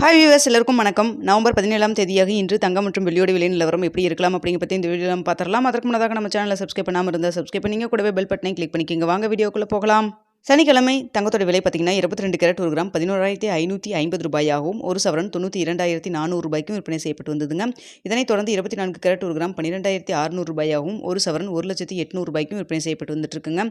Hi viewers எல்லாருக்கும் வணக்கம். November 17ஆம் தேதியாக இன்று தங்கம் மற்றும் வெள்ளியோட விலை நிலவரம் எப்படி இருக்கலாம் அப்படிங்க பற்றி இந்த வீடியோ பார்த்துடலாம். அதற்கு முன்னதாக நம்ம சேனலை சப்ஸ்கிரைப் பண்ணாமல் இருந்தால் சப்ஸ்கிரைப் பண்ணிங்க, கூடவே பெல் பட்டனை கிளிக் பண்ணிக்கோங்க. வாங்க வீடியோக்குள்ளே போகலாம். சனிக்கிழமை தங்கத்தோட விலை பார்த்தீங்கன்னா 22 கேரட் 1 கிராம் 11,550 ரூபாயாகவும், ஒரு சவரன் 92,400 ரூபாய்க்கும் விற்பனை செய்யப்பட்டு வந்ததுங்க. இதனைத் தொடர்ந்து 24 கேரட் 1 கிராம் 12,600 ரூபாயாகவும், ஒரு சவரன் 1,800,000 ரூபாய்க்கும் விற்பனை செய்யப்பட்டு வந்துட்டு இருக்குங்க.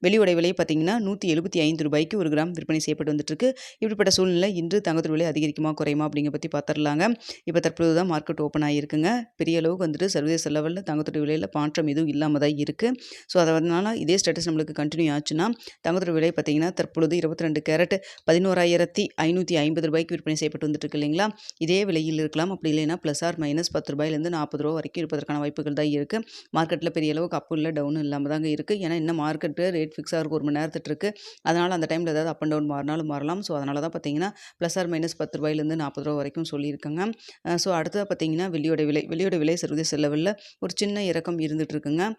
வெளியோட விலை பார்த்தீங்கன்னா 175 ரூபாய்க்கு 1 கிராம் விற்பனை செய்யப்பட்டு வந்துட்டு இருக்கு. இப்படிப்பட்ட சூழ்நிலை இன்று தங்கத்தோட விலை அதிகரிக்குமா குறையுமா அப்படிங்கிற பற்றி பார்த்துடலாங்க. இப்போ தற்போது தான் மார்க்கெட் ஓப்பன் ஆகியிருக்குங்க. பெரிய அளவுக்கு வந்துட்டு சர்வதேச லெவலில் தங்கத்தோட விலையில் மாற்றம் எதுவும் இல்லாமல் தான் இருக்குது. ஸோ அதனால இதே ஸ்டேட்டஸ் நம்மளுக்கு கண்டினியூ ஆச்சுன்னா தங்கத்தோட விலை பார்த்தீங்கன்னா தற்பொழுது 22 கேரட் 11,550 ரூபாய்க்கு விற்பனை செய்யப்பட்டு வந்துட்டு இருக்கு இல்லைங்களா. இதே விலையில் இருக்கலாம். அப்படி இல்லைன்னா ப்ளஸ் ஆர் மைனஸ் 10 ரூபாயிலேருந்து 40 ரூபா வரைக்கும் இருப்பதற்கான வாய்ப்புகள் தான் இருக்குது. மார்க்கெட்டில் பெரிய அளவுக்கு அப்பும் இல்லை டவுனும் இல்லாமல் தாங்க இருக்குது. ஏன்னா இன்னும் மார்க்கெட்டு ரேட் ஃபிக்ஸ் ஆகிறதுக்கு 1 மணி நேரத்துக்கு இருக்குது. அதனால் அந்த டைமில் ஏதாவது அப் அண்ட் டவுன் மாறினாலும் மாறலாம். ஸோ அதனால தான் பார்த்தீங்கன்னா ப்ளஸ் ஆர் மைனஸ் 10 ரூபாயிலேருந்து 40 ரூபா வரைக்கும் சொல்லியிருக்காங்க. ஸோ அடுத்ததாக பார்த்தீங்கன்னா வெள்ளியோட விலை சர்வதேச லெவலில் ஒரு சின்ன இறக்கம் இருந்துகிட்டு இருக்குங்க.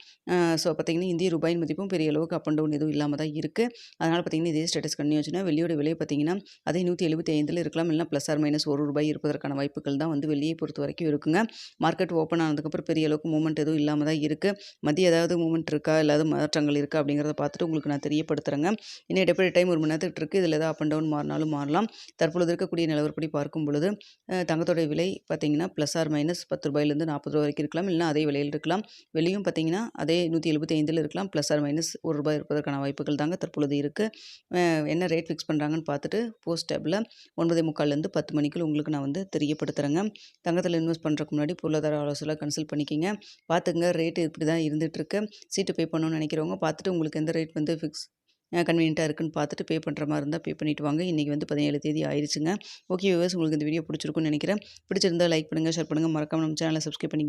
ஸோ பார்த்தீங்கன்னா இந்திய ரூபாயின் மதிப்பும் பெரிய அளவுக்கு அப் அண்ட் டவுன் எதுவும் இல்லாமல் தான் இருக்குது. அதனால் பார்த்தீங்கன்னா இதே ஸ்டேட்டஸ் கண்டினியூ ஆச்சுன்னா வெள்ளியோட விலை பார்த்தீங்கன்னா அதே 175 இருக்கலாம். இல்லைனா ப்ளஸ் ஆர் மைனஸ் ₹1 இருப்பதற்கான வாய்ப்புகள் தான் வந்து வெள்ளியை பொறுத்த வரைக்கும் இருக்குங்க. மார்க்கெட் ஓப்பன் ஆனதுக்கப்புறம் பெரிய அளவுக்கு மூவ்மெண்ட் எதுவும் இல்லாமல் தான் இருக்குது. மதிய ஏதாவது மூவ்மெண்ட் இருக்கா, இல்லாத மாற்றங்கள் இருக்கா அப்படிங்கிறத பார்த்துட்டு உங்களுக்கு நான் தெரியப்படுத்துகிறேங்க. இன்னும் இடைப்பட்ட டைம் 1 மணி நேரத்துக்கு இருக்குது. இதில் ஏதாவது அப் அண்ட் டவுன் மாறினாலும் மாறலாம். தற்பொழுது இருக்கக்கூடிய நிலவரப்படி பார்க்கும் பொழுது தங்கத்தோட விலை பார்த்தீங்கன்னா ப்ளஸ் ஆர் மைனஸ் ₹10 40 ரூபா வரைக்கும் இருக்கலாம். இல்லைனா அதே விலையில் இருக்கலாம். வெள்ளியும் பார்த்தீங்கன்னா அதே 175 இருக்கலாம். ப்ளஸ் ஆர் மைனஸ் ₹1 இருப்பதற்கான வாய்ப்புகள் தாங்க தற்பொழுது இருக்குது. என்ன ரேட் ஃபிக்ஸ் பண்ணுறாங்கன்னு பார்த்துட்டு போஸ்ட் டேப்பில் 9:45 10 மணிக்குள் உங்களுக்கு நான் வந்து தெரியப்படுத்துகிறேங்க. தங்கத்தில் இன்வெஸ்ட் பண்ணுறதுக்கு முன்னாடி பொருளாதார ஆலோசனை கன்சல்ட் பண்ணிக்கிங்க. பார்த்துங்க ரேட்டு இப்படி தான் இருந்துகிட்ருக்கு. சீட்டு பே பண்ணணும்னு நினைக்கிறவங்க பார்த்துட்டு உங்களுக்கு எந்த ரேட் வந்து ஃபிக்ஸ் கன்வீனியண்ட்டாக இருக்குன்னு பார்த்துட்டு பே பண்ணுற மாதிரி இருந்தால் பே பண்ணிவிட்டு வாங்க. இன்றைக்கி வந்து 17 தேதி ஆயிடுச்சுங்க. ஓகே வியூவர்ஸ், உங்களுக்கு இந்த வீடியோ பிடிச்சிருக்குன்னு நினைக்கிறேன். பிடிச்சிருந்தால் லைக் பண்ணுங்கள், ஷேர் பண்ணுங்கள், மறக்காமல் நம்ம சேனலை சப்ஸ்கிரைப் பண்ணிங்க.